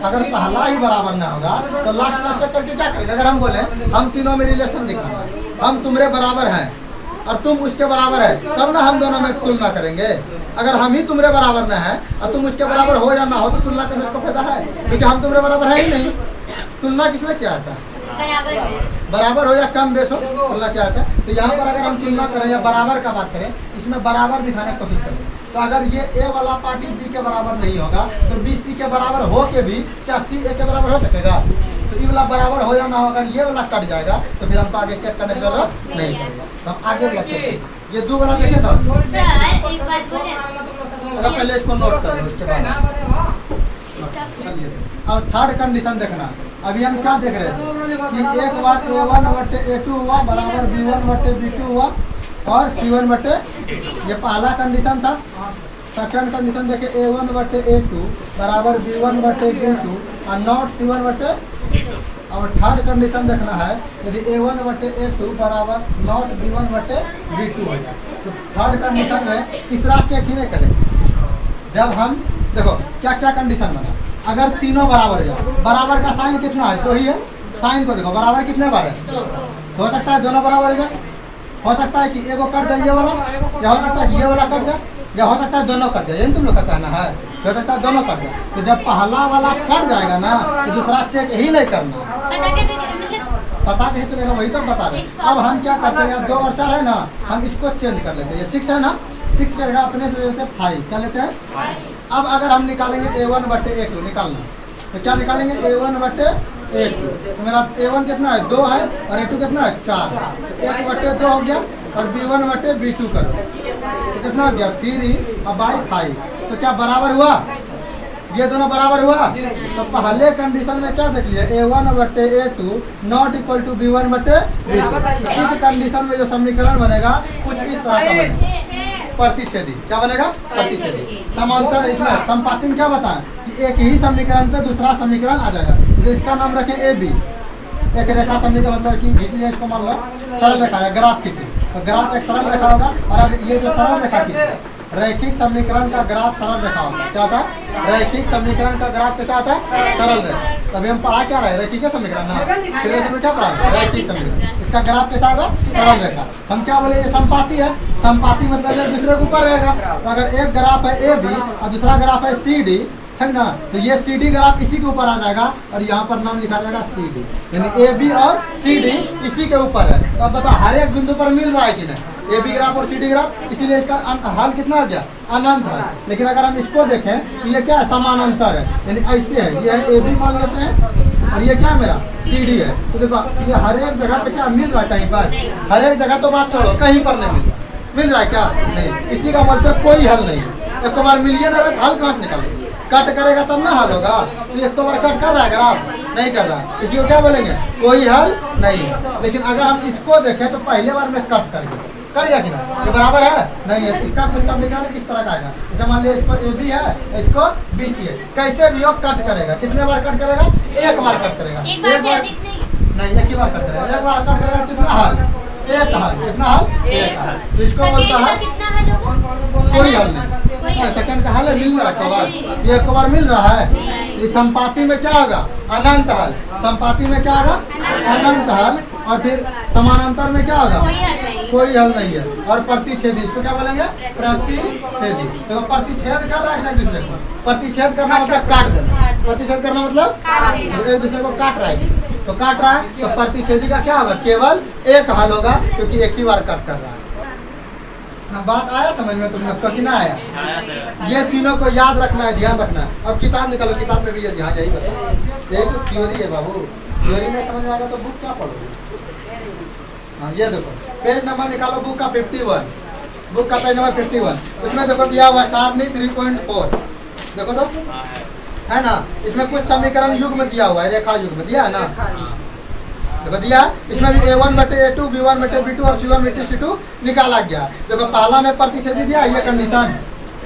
अगर पहला ही बराबर ना होगा तो लास्ट वाला चेक करके क्या करेंगे? अगर हम बोले हम तीनों में रिलेशन दिखाना, हम तुम्हारे बराबर हैं और तुम उसके बराबर है, तब ना हम दोनों में तुलना करेंगे। अगर हम ही तुम्हारे बराबर ना है और तुम उसके बराबर हो या ना हो तो तुलना करने को फायदा है, क्योंकि हम तुम्हारे बराबर है ही नहीं। तुलना किसमें क्या आता है? बराबर हो या कम बेस हो, तुलना क्या आता है? तो यहाँ पर अगर हम तुलना करें या बराबर का बात करें, इसमें बराबर दिखाने की कोशिश करें, तो अगर ये ए वाला पार्टी बी के बराबर नहीं होगा तो बी सी के बराबर हो के भी क्या सी ए के बराबर हो सकेगा? तो ये वाला बराबर हो या ना हो, अगर ये वाला कट जाएगा तो फिर हमको आगे चेक करने की जरूरत नहीं पड़ेगा, तो हम आगे वाला चेक करें। ये 2 वाला देखे था, सर एक बात बोले, अगर पहले इसको नोट कर लो उसके बाद। अब थर्ड कंडीशन देखना, अभी हम क्या देख रहे थे कि एक बार A1/A2 हुआ बराबर B1/B2 हुआ और C1/, ये पहला कंडीशन था। सेकंड कंडीशन देखे A1/A2 बराबर B1/B2 और नॉट C1/। और थर्ड कंडीशन देखना है, यदि A1/A2 बराबर नॉट B1/B2 हो जाए तो थर्ड कंडीशन में तीसरा चेक ही नहीं करें। जब हम देखो क्या क्या कंडीशन बना, अगर तीनों बराबर है, बराबर का साइन कितना है? 2 ही है। साइन को देखो बराबर कितने बार है? 2। हो सकता है दोनों बराबर है, हो सकता है कि एगो कट जाए ये वाला, या हो सकता है कि ये वाला कट जाए, या हो सकता है दोनों कट जाए, यही तुम लोग का कहना है। हो सकता है दोनों कट जाए, तो जब पहला वाला कट जाएगा ना तो दूसरा चेक ही नहीं करना। पता कैसे चलेगा? वही तो बता रहे। अब हम क्या करते हैं, 2 और 4 है ना, हम इसको चेंज कर लेते हैं। ये 6 है ना, 6 का अपने से ले लेते हैं 5, क्या लेते हैं? अब अगर हम निकालेंगे A1/A2 निकालना, तो क्या निकालेंगे? A1/A2। तो मेरा A1 कितना है? 2 है और A2 कितना है? 4। तो 1/2 हो गया और B1/B2 करो तो कितना हो गया? 3/5। तो क्या बराबर हुआ? ये दोनों बराबर हुआ। तो पहले कंडीशन में क्या देख लिया? A1/A2 not equal to B1/B2। इस कंडीशन में जो समीकरण बनेगा कुछ इस तरह का बनेगा, प्रतिच्छेदी। क्या बनेगा? प्रतिच्छेदी। समांतर। इसमें संपाति में क्या बताएं कि एक ही समीकरण पे दूसरा समीकरण आ जाएगा। जैसे इसका नाम रखें AB, एक रेखा समीकरण, मतलब कि खींच लिया इसको, मान लो सरल रेखा है, ग्राफ खींचे तो ग्राफ एक सरल रेखा होगा, और अगर ये जो सरल रेखा खींचे रैखिक समीकरण का ग्राफ सरल रेखा होता है। क्या था? रैखिक समीकरण का ग्राफ कैसा आता है? सरल रेखा। तभी हम पढ़ा क्या रहे? रैखिक समीकरण ना, फिर इसमें क्या पढ़ा? रैखिक समीकरण। इसका ग्राफ कैसा होगा? सरल रेखा। हम क्या बोले? ये संपाती है। संपाती मतलब एक दूसरे के ऊपर रहेगा। तो अगर एक ग्राफ है ए बी और दूसरा ग्राफ है सी डी, है ना, तो ये सी डी ग्राफ इसी के ऊपर आ जाएगा और यहाँ पर नाम लिखा जाएगा सी डी, यानी ए बी और सी डी इसी के ऊपर है। तो अब बताओ हर एक बिंदु पर मिल रहा है कि नहीं? ए बी ग्राफ और सी डी ग्राफ, इसीलिए इसका हल कितना आ गया? अनंत है। लेकिन अगर हम इसको देखें तो ये क्या है? समानांतर है, यानी ऐसे है। ये है ए बी मान लेते हैं और ये क्या है मेरा? सी डी है। तो देखो ये हर एक जगह पे क्या मिल रहा है? कहीं पर हर एक जगह तो बात छोड़ो, कहीं पर नहीं मिल रहा है क्या? नहीं। इसी का बोलते हैं कोई हल नहीं। एक बार मिलिए ना तो हल कहाँ से निकालेंगे? कट करेगा तब ना हल होगा। तो एक बार कट कर रहा है ग्राफ? नहीं कर रहा। इसी को क्या बोलेंगे? कोई हल नहीं। लेकिन अगर हम इसको देखें तो पहले बार में कट करेगा कि ना? ये बराबर है? नहीं है। तो इसका कुछ समीकरण इस तरह का आएगा। जैसे मान लिया इसको ए बी है, इसको बी सी है। कैसे भी हो कट करेगा। कितने बार कट करेगा? एक बार कट करेगा। एक बार से अधिक नहीं, एक ही बार कट करेगा। एक बार कट करेगा कितना हल? एक हल। कितना हल? एक हल। तो इसको बोलता है कितना हल होगा? कोई हल नहीं। सेकंड का हल है, मिल रहा है कबार। ये कबार मिल रहा है। ये संपाती में क्या होगा? अनंत हल। संपाती में क्या होगा? अनंत हल। और फिर समानांतर में क्या होगा? कोई हल नहीं है। और प्रतिच्छेदी, इसको क्या बोलेंगे? प्रतिच्छेदी। तो प्रतिच्छेद कर रहा है एक दूसरे को। प्रतिच्छेद करना मतलब काट देना। प्रतिच्छेद करना मतलब एक दूसरे को काट रहा है। तो काट रहा है तो प्रतिच्छेदी का क्या होगा? केवल एक हल होगा, क्योंकि एक ही बार कट कर रहा है। बात आया समझ में तुम लोग को कि ना आया? ये तीनों को याद रखना है, ध्यान रखना है। अब किताब निकालो, किताब में भी ये ध्यान यही बताओ। यही तो थ्योरी है बाबू। थ्योरी नहीं समझ में आएगा तो बुक क्या पढ़ोगे? हाँ ये देखो पेज नंबर निकालो बुक का 51। बुक का पेज नंबर 51। उसमें देखो दिया हुआ सारणी 3.4। देखो तो है ना। इसमें कुछ समीकरण युग में दिया हुआ है, रेखा युग में दिया है ना। देखो दिया, इसमें भी A1 बटे A2, B1 बटे B2 और C1 बटे C2 निकाला गया। देखो पहला में प्रतिच्छेदी दिया, ये कंडीशन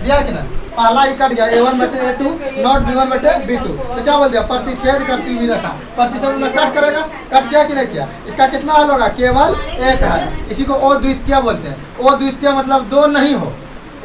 दिया कि ना। पहला ही कट गया A1 बटे A2 नॉट B1 बटे B2। तो क्या बोल दिया? प्रतिच्छेद करती हुई रेखा। प्रतिच्छेद में कट करेगा। कट किया कि नहीं किया? इसका कितना हल होगा? केवल एक हल। इसी को ओ द्वितीय बोलते हैं। ओ द्वितीय मतलब दो नहीं हो।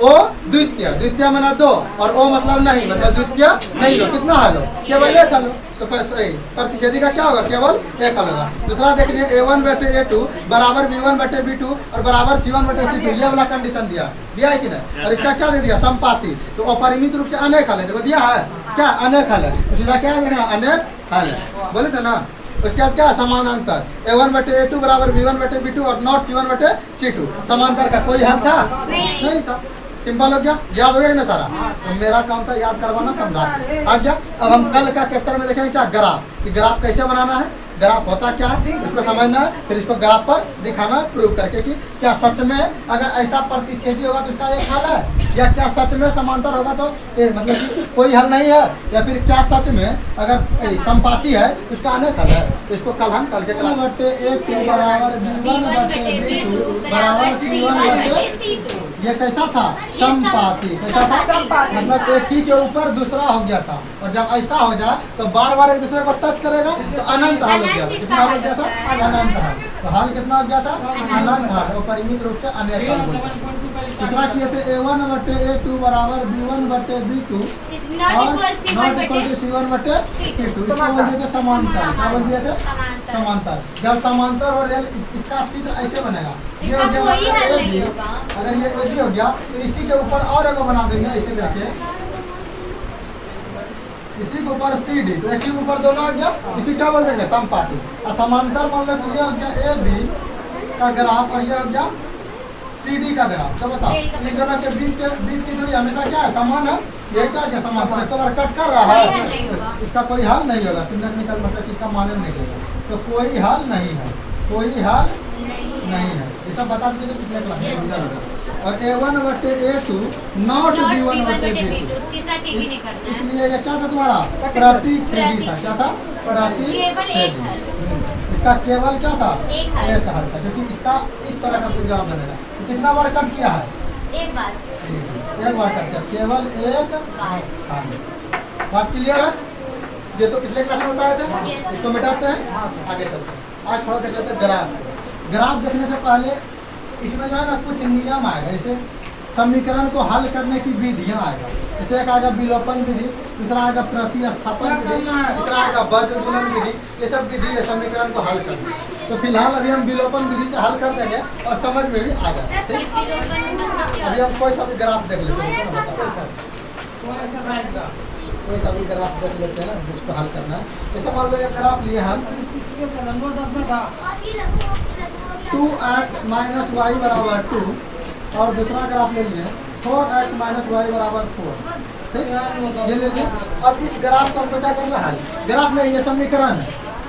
ओ द्वितीय, द्वितीय माना दो, और ओ मतलब नहीं, मतलब द्वितीय नहीं हो। कितना हल हो? केवल एक हल हो। तो प्रतिच्छेदी का क्या होगा? केवल एक हल होगा। दूसरा देखिए A1 बटे A2 बराबर B1 बटे B2 और बराबर C1 बटे C2। ये वाला कंडीशन दिया है कि नहीं? और इसका क्या दे दिया? संपाती। तो अपरिमित रूप से अनेक हल है। देखो दिया है क्या? अनेक हल है। तो सीधा क्या देना? अनेक हल है। बोले थे ना। उसके बाद क्या? समानांतर। A1 बटे A2 बराबर B1 बटे B2 और नॉट C1 बटे C2। समांतर का कोई हल था? नहीं था। सिंपल हो गया, याद हो गया ना सारा। तो मेरा काम था याद करवाना, समझा आ गया। अब हम कल का चैप्टर में देखेंगे क्या? ग्राफ। कि ग्राफ कैसे बनाना है, ग्राफ होता क्या है, उसको समझना है। फिर इसको ग्राफ पर दिखाना, प्रूव करके कि क्या सच में अगर ऐसा प्रतिच्छेदी होगा तो उसका एक हल है, या क्या सच में समांतर होगा तो मतलब कि कोई हल नहीं है, या फिर क्या सच में अगर संपाती है तो उसका अनेक हल है। तो इसको कल हम कल के क्लास बटे A2 बराबर B1 बटे B2 बराबर C1 बटे। ये कैसा था? संपाती। कैसा था? मतलब एक ही के ऊपर दूसरा हो गया था। और जब ऐसा हो जाए तो बार बार एक दूसरे को टच करेगा तो अनंत हल हो गया था। कितना हल हो गया था? अनंत हल। तो हल कितना हो गया था? अनंत हल। और परिमित रूप से अनेक हल। दूसरा किए थे A1 बटे A2 बराबर B1 बटे B2 और नॉट इक्वल टू C1 बटे C2। इसको बोल दिए थे समांतर। क्या बोल दिए थे? समांतर। जब समांतर और रेल, इसका चित्र ऐसे बनेगा। ये हो गया अगर ये A हो गया तो इसी के ऊपर और एक बना देंगे ऐसे करके। इसी के ऊपर CD, तो एक ही ऊपर दोनों आ गया। इसी क्या बोल देंगे? संपाती। और समांतर मान लो कि ये हो गया AB का ग्राफ और ये हो गया CD का ग्राफ। तो बताओ इन दोनों के बीच की दूरी हमेशा क्या है? समान है। ये क्या क्या समांतर एक बार कट कर रहा है, इसका कोई हल नहीं होगा। सिग्निफिकेंट मतलब इसका मालूम नहीं होगा। तो कोई हल नहीं है, कोई हल नहीं है। ये सब बता दीजिए पिछले क्लास में। और A1 बटे A2 नॉट B1 बटे B2। इसलिए ये क्या था तुम्हारा? प्रतिच्छेदी था। क्या था? प्रतिच्छेदी। इसका केवल क्या था? एक हल था, क्योंकि इसका इस तरह का कोई जवाब बनेगा। तो कितना बार कट किया है? एक बार कट किया, केवल एक हल। बात क्लियर है? ये तो पिछले क्लास में बताए थे। इसको मिटाते हैं, आगे चलते हैं। आज थोड़ा देख लेते हैं ग्राफ। ग्राफ देखने से पहले इसमें जो है ना कुछ नियम आएगा। जैसे समीकरण को हल करने की विधियां आएगा। जैसे एक आएगा विलोपन विधि, दूसरा आएगा प्रतिस्थापन विधि, तीसरा आएगा वज्र गुणन विधि। ये सब विधि है समीकरण को हल करने। तो फिलहाल अभी हम विलोपन विधि से हल कर देंगे और समझ में भी आ जाएगा। ठीक, अभी हम कोई सा भी ग्राफ देख लेते हैं, कोई सा भी ग्राफ देख लेते हैं जिसको हल करना है। जैसे मान लो एक ग्राफ लिए हम 2x माइनस वाई बराबर 2 और दूसरा ग्राफ ले लिए 4x माइनस वाई बराबर 4। ठीक, ये ले लिए। अब इस ग्राफ को हमको क्या करना है? ग्राफ नहीं, ये समीकरण है।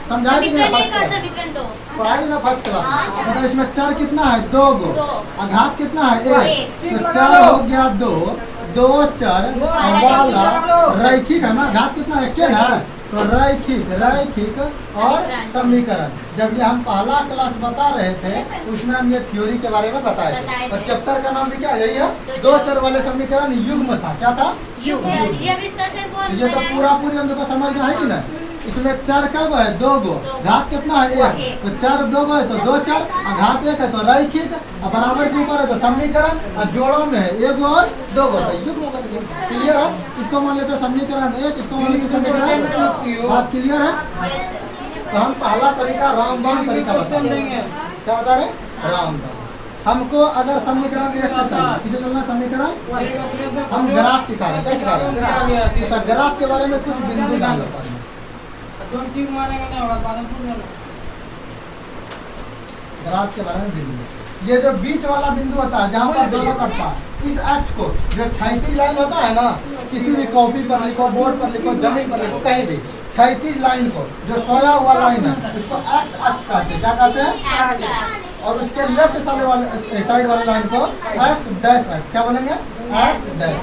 समझाएगी ना पढ़ाई ना फर्स्ट क्लास। मतलब इसमें चर कितना है? 2 गो। घात कितना है? 1। तो चर हो गया 2, 2 चर वाला रैखिक है ना। घात कितना है? क्या है? तो रैखिक और समीकरण। जब ये हम पहला क्लास बता रहे थे उसमें हम ये थ्योरी के बारे में बताए थे। और चैप्टर का नाम भी क्या यही है? 2 चर वाले समीकरण युग्म था। क्या था? युग्म। ये तो पूरी हम देखो समझना है कि नहीं। इसमें चर कब है? 2 गो। घात कितना है? 1। तो चर 2 गो है तो 2 चर, घात 1 है तो रैखिक, बराबर के ऊपर है तो समीकरण, और जोड़ों में है 1 गो और 2 गो। तो युग्म क्लियर है। इसको मान लेते समीकरण 1, इसको मान लेते समीकरण। बात क्लियर है। तो हम पहला तरीका रामबाण तरीका बता रहे हैं। क्या बता रहे? रामबाण। हमको अगर समीकरण 1 से चलना, किसे चलना समीकरण? हम ग्राफ सिखा रहे हैं। क्या सिखा रहे हैं? अच्छा, ग्राफ के बारे में कुछ बिंदु जान लो। ग्राफ के बारे में बिंदु, ये जो बीच वाला बिंदु होता है जहाँ पर दोनों कटता है, इस अक्ष को जो क्षैतिज लाइन होता है ना, किसी भी कॉपी पर लिखो, बोर्ड पर लिखो, जमीन पर लिखो, कहीं भी क्षैतिज लाइन को जो सोया हुआ लाइन है उसको एक्स अक्ष कहते हैं। क्या कहते हैं? और उसके लेफ्ट साइड वाले लाइन को एक्स डैश अक्ष। क्या बोलेंगे? X dash.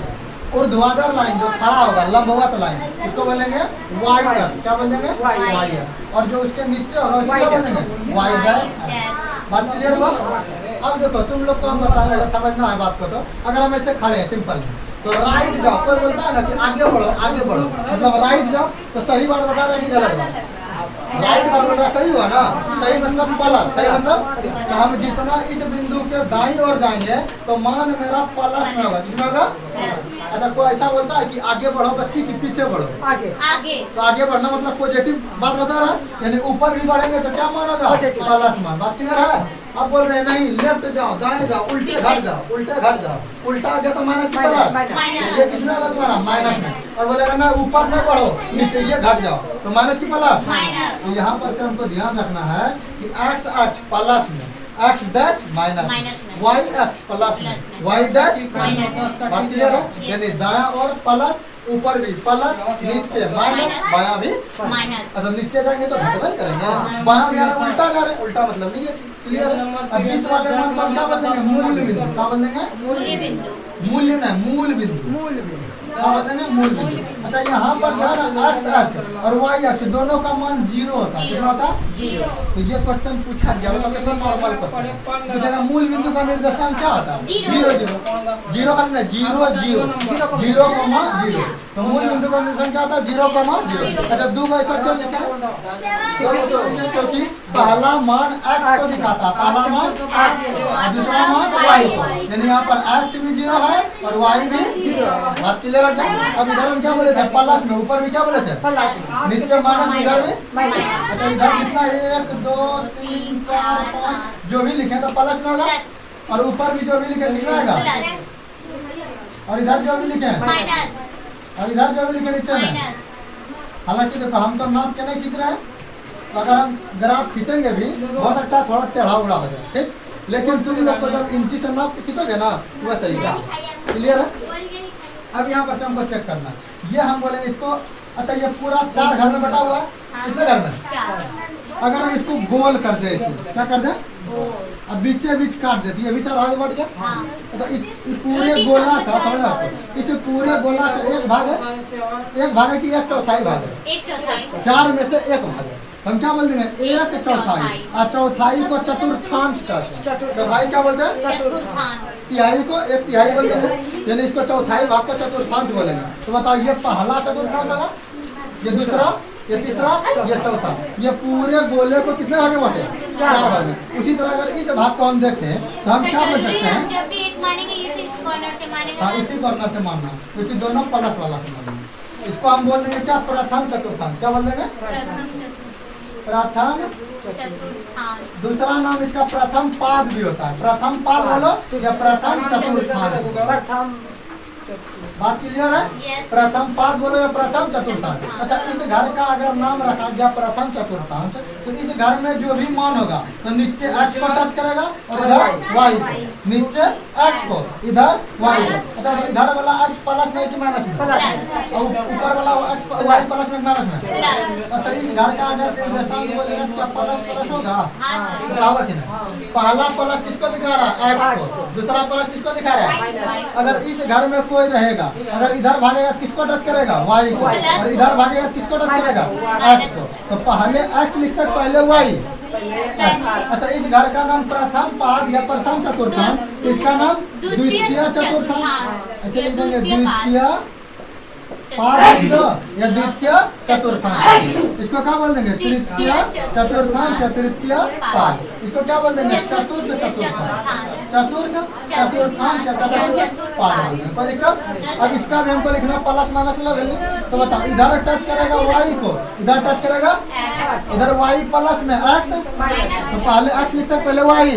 ऊर्ध्वाधर लाइन जो खड़ा होगा, लंबवत लाइन, इसको बोलेंगे वाई अक्ष। क्या बोलेंगे? वाई अक्ष। और जो उसके नीचे होगा उसको क्या बोलेंगे? Y dash. बात क्लियर हुआ? अब देखो तुम लोग को हम बताएं, अगर समझना है बात को तो अगर हम ऐसे खड़े हैं सिंपल तो राइट जाओ। कोई बोलता है ना कि आगे बढ़ो, आगे बढ़ो, मतलब राइट जाओ, तो सही बात बता रहे हैं कि गलत बात? राइट बात बोल रहा, सही हुआ ना। सही मतलब प्लस, सही मतलब तो हम जितना इस बिंदु के दाईं ओर जाएंगे तो मान मेरा प्लस में होगा। किसमें होगा? अच्छा, कोई ऐसा बोलता है कि आगे बढ़ो बच्ची कि पीछे बढ़ो? आगे। तो आगे बढ़ना मतलब पॉजिटिव बात बता रहा है, यानी ऊपर भी बढ़ेंगे तो क्या मान होगा? प्लस मान। बात क्लियर है? अब बोल रहे हैं नहीं, लेफ्ट जाओ, दाएं जाओ, उल्टे घट जाओ, उल्टे घट जाओ, उल्टा आ गया तो माइनस प्लस। ये किसमें होगा तुम्हारा? माइनस में। और बोलेगा ना ऊपर न बढ़ो, नीचे ये घट जाओ तो माइनस की प्लस। तो यहाँ पर से हमको ध्यान रखना है कि एक्स अक्ष प्लस में, एक्स डैश माइनस, वाई अक्ष प्लस में, वाई डैश माइनस। बात क्लियर है? यानी दायां और प्लस, ऊपर भी प्लस, नीचे माइनस, बायां भी माइनस। अच्छा, नीचे जाएंगे तो घटवाई करेंगे, बायां जा रहे उल्टा जा रहे, उल्टा मतलब नहीं है। क्लियर? अब बीच वाले मान पर क्या बोल देंगे? मूल बिंदु। क्या बोल देंगे? मूल्य बिंदु। मूल्य नहीं, मूल बिंदु। क्या बोल देंगे? मूल बिंदु। अच्छा, यहाँ पर जो है ना एक्स अक्ष और वाई अक्ष दोनों का मान 0 होता है। कितना होता है? 0। तो ये क्वेश्चन पूछा गया, मतलब एकदम नॉर्मल क्वेश्चन पूछेगा। मूल बिंदु का निर्देशांक क्या होता है? 0 0 0 का नहीं, 0 0 0 कॉमा 0। तो मूल बिंदु का निर्देशांक क्या होता है? 0 कॉमा 0। अच्छा, 2 का ऐसा क्यों लिखा है? क्योंकि पहला मान एक्स को दिखाता है, पहला मान एक्स, दूसरा मान वाई को। यानी यहाँ पर एक्स भी 0 है और वाई भी 0 है। बात क्लियर है? अब इधर हम क्या बोले थे? प्लस में। ऊपर भी क्या बोले थे? नीचे माइनस, इधर भी माइनस। अच्छा, इधर कितना? 1 2 3 4 5 जो भी लिखे तो प्लस में होगा, और ऊपर भी जो भी लिखे कितना आएगा? और इधर जो भी लिखे माइनस, और इधर जो भी लिखे नीचे में। हालांकि देखो हम तो नाप के नहीं खींच रहे हैं, तो अगर हम ग्राफ खींचेंगे भी हो सकता है थोड़ा टेढ़ा उड़ा हो जाए। ठीक, लेकिन तुम लोग को जब इंची से नाप के खींचोगे ना वह सही है। क्लियर है? अब यहाँ पर हमको चेक करना है, ये हम बोलेंगे इसको। अच्छा, ये पूरा 4 घर में बटा हुआ है। कितने घर में? 4। अगर हम इसको गोल कर दे, इसको क्या कर दे? अब बीचे बीच काट देती है, 4 भाग बढ़ गया। तो पूरे गोला का समझ आपको, इस पूरे गोला का एक भाग है कि 1/4 भाग है? 1/4। 4 में से 1 भाग है। हम क्या बोल देंगे? 1/4। और चौथाई को चतुर्थांश कहते हैं। चौथाई क्या बोलते हैं? चतुर्थांश। तिहाई को 1/3 बोल देंगे, यानी इसको चौथाई भाग को चतुर्थांश बोलेंगे। तो बताओ, ये पहला चतुर्थांश होगा, ये दूसरा, ये तीसरा, ये चौथा। ये पूरे गोले को कितने भाग में बांटे? 4 भाग में। उसी तरह अगर इस भाग को हम देखें तो हम क्या बोल सकते हैं? जब भी एक मानेंगे इसी कॉर्नर से मानेंगे। हाँ, इसी कॉर्नर से मानना, क्योंकि दोनों प्लस वाला से मानना। इसको हम बोल देंगे क्या? प्रथम चतुर्थांश। क्या बोल देंगे? प्रथम। दूसरा नाम इसका प्रथम पाद भी होता है। प्रथम पाद बोलो या प्रथम चतुर्थांश। बात क्लियर है? Yes. प्रथम पाद बोलो या प्रथम चतुर्थांश। अच्छा, इस घर का अगर नाम रखा गया प्रथम चतुर्थांश तो इस घर में जो भी मान होगा तो नीचे x को टच करेगा और इधर y को। नीचे x को, इधर y को। अच्छा, इधर वाला x प्लस में कि माइनस में? और ऊपर वाला x y प्लस में माइनस में? अच्छा, इस घर का अगर निर्देशांक बोलेगा तो प्लस प्लस होगा। बराबर कि नहीं? पहला प्लस किसको दिखा रहा है? x को। दूसरा प्लस किसको दिखा रहा है? अगर इस घर में कोई रहेगा, अगर इधर भागेगा किसको टच करेगा? y को। और इधर भागेगा किसको टच करेगा? x को। तो पहले x लिखते पहले y। अच्छा, इस घर का नाम प्रथम पाद या प्रथम चतुर्थांश, इसका नाम द्वितीय चतुर्थांश। ऐसे लिख देंगे, द्वितीय पाद या द्वितीय चतुर्थांश। इसको क्या बोल देंगे? तृतीय चतुर्थांश या तृतीय पाद। इसको क्या बोल देंगे? चतुर्थ चतुर्थांश। चतुर्थ चतुर्थांश या चतुर्थ पाद बोल देंगे। कोई दिक्कत? अब इसका भी हमको लिखना प्लस माइनस वाला वैल्यू। तो बताओ, इधर टच करेगा y को, इधर टच करेगा, इधर y प्लस में x। तो पहले x लिखते हैं पहले y,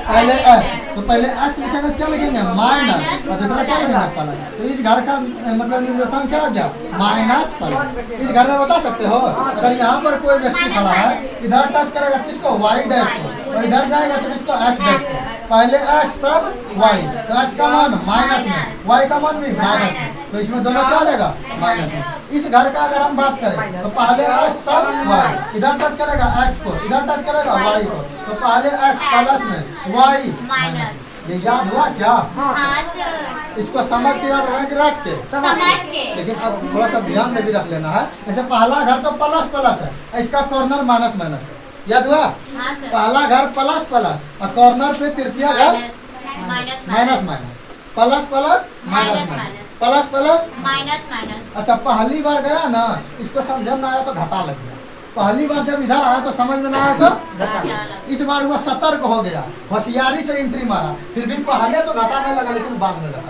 पहले x। तो पहले x लिखेंगे क्या लिखेंगे? माइनस। और दूसरा क्या लिखेंगे? प्लस। तो इस घर का मतलब निर्देशांक क्या आ गया? Minus plus. इस घर में बता सकते हो, अगर यहाँ पर कोई व्यक्ति खड़ा है, इधर टच करेगा किसको? y डैश को, और इधर जाएगा तो किसको? x डैश को। पहले x तब y। तो x का मान माइनस में, y का मान भी माइनस में। तो इसमें दोनों क्या आ जाएगा? माइनस में। इस घर का अगर हम बात करें तो पहले x तब y। इधर टच करेगा x को, इधर टच करेगा y को। तो पहले x प्लस में y माइनस। ये याद हुआ क्या? हाँ सर। इसको समझ के याद रखना कि रट के? समझ के। लेकिन अब थोड़ा सा ध्यान में भी रख लेना है। जैसे पहला घर तो प्लस प्लस है, इसका कॉर्नर माइनस माइनस है। याद हुआ? हाँ सर। पहला घर प्लस प्लस और कॉर्नर पे तृतीय घर minus minus minus. Plus plus minus minus, plus plus minus minus. अच्छा, पहली बार गया ना, इसको समझ में आया तो घटा लग गया। पहली बार जब इधर आया तो समझ में ना आया तो घटा लगा। इस बार वो सतर्क हो गया, होशियारी से एंट्री मारा। फिर भी पहले तो घटा नहीं लगा, लेकिन बाद में घटा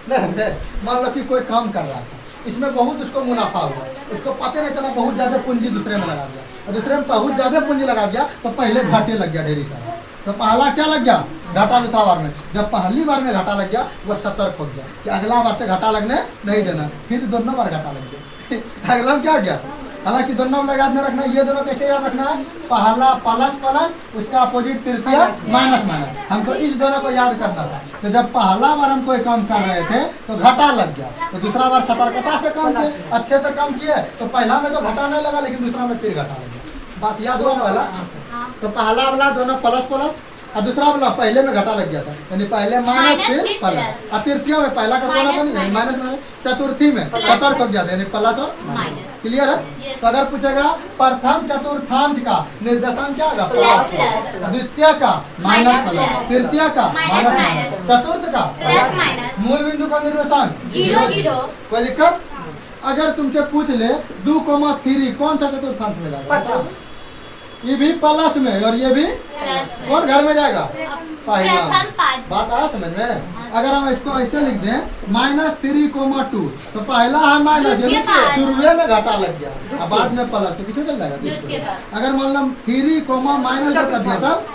लगा। मान लो कि कोई काम कर रहा था, इसमें बहुत उसको मुनाफा हुआ, उसको पता नहीं चला, बहुत ज्यादा पूंजी दूसरे में लगा दिया, और दूसरे में बहुत ज्यादा पूंजी लगा दिया तो पहले घाटे लग गया ढेरी सारा। तो पहला क्या लग गया? घाटा। दूसरा बार में जब पहली बार में घाटा लग गया, वो सतर्क हो गया कि अगला बार से घाटा लगने नहीं देना। फिर दोनों बार घाटा लग गया। अगला क्या गया? हालांकि दोनों में याद नहीं रखना। ये दोनों कैसे याद रखना है? पहला प्लस प्लस, उसका अपोजिट तृतीय माइनस माइनस। हमको इस दोनों को याद करना था। तो जब पहला बार हम कोई काम कर रहे थे तो घाटा लग गया, तो दूसरा बार सतर्कता से काम किए, अच्छे से काम किए, तो पहला में तो घाटा नहीं लगा, लेकिन दूसरा में फिर घाटा लग गया। बात याद हुआ ना वाला? तो पहला वाला दोनों प्लस प्लस और दूसरा वाला पहले में घाटा लग गया था, यानी पहले माइनस फिर प्लस। और तृतीय में पहला का बोला था नहीं, माइनस माइनस। चतुर्थी में सतर्क हो गया था, यानी प्लस और माइनस। क्लियर है? तो अगर पूछेगा प्रथम चतुर्थांश का निर्देशांक क्या होगा? प्लस। द्वितीय का माइनस प्लस, तृतीय का माइनस माइनस, चतुर्थ का प्लस माइनस। मूल बिंदु का निर्देशांक 0 0। कोई दिक्कत? अगर तुमसे पूछ ले 2,3 कौन सा चतुर्थांश में जाएगा? ये भी प्लस में और ये भी कौन घर में जाएगा? पहला। बात आया समझ में? अगर हम इसको ऐसे लिख दें -3,2, तो पहला है माइनस, शुरुए में घाटा लग गया, अब बाद में प्लस, तो किसमें चल जाएगा? अगर मान लो 3, माइनस कर दिया तब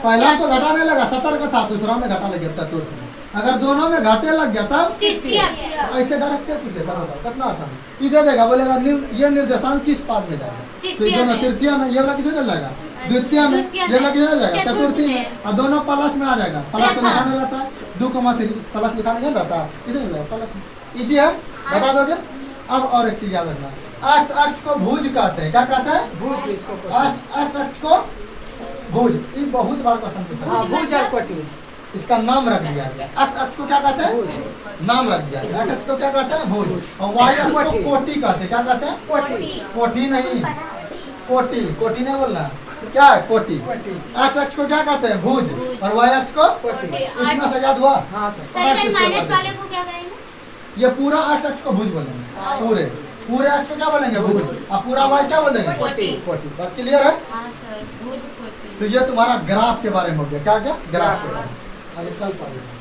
पहला तो घाटा नहीं लगा, सतर्क था, दूसरा में घाटा लग गया चतुर्थ में। अगर दोनों में घाटे लग गया तब ऐसे डायरेक्ट कैसे लेता? बताओ कितना आसान है। ये दे देगा, बोलेगा ये निर्देशांक किस पाद में जाएगा? तो ये दोनों तृतीय में, ये वाला किसमें चल जाएगा? द्वितीय में। ये वाला किसमें चल जाएगा? चतुर्थी में। और दोनों प्लस में आ जाएगा। प्लस को लिखाने रहता है 2,3 प्लस लिखाने नहीं रहता, किसमें चल जाएगा? प्लस में। इजी है, बता दोगे? अब और एक चीज याद रखना, एक्स अक्ष को भुज कहते हैं। क्या कहते हैं? भुज। एक्स अक्ष को भुज। ये बहुत बार क्वेश्चन पूछा है। इसका नाम रख दिया गया। एक्स अक्ष को क्या कहते हैं? नाम रख दिया गया। एक्स अक्ष को क्या कहते हैं? भुज। और वाई अक्ष को कोटि कहते हैं। क्या कहते हैं? कोटि नहीं, कोटि, कोटि नहीं बोलना, क्या है? कोटि। एक्स अक्ष को क्या कहते हैं? भुज। और वाई अक्ष को इतना सा याद हुआ? माइनस वाले को क्या कहेंगे? ये पूरा एक्स अक्ष को भुज बोलेंगे पूरे। पूरे एक्स को क्या बोलेंगे भुज, और पूरा वाई क्या बोलेंगे कोटि। कोटि। बात क्लियर है? हाँ सर, भुज कोटि। तो ये तुम्हारा ग्राफ के बारे में हो गया। क्या क्या? ग्राफ के बारे में। अभी कल पढ़ेंगे।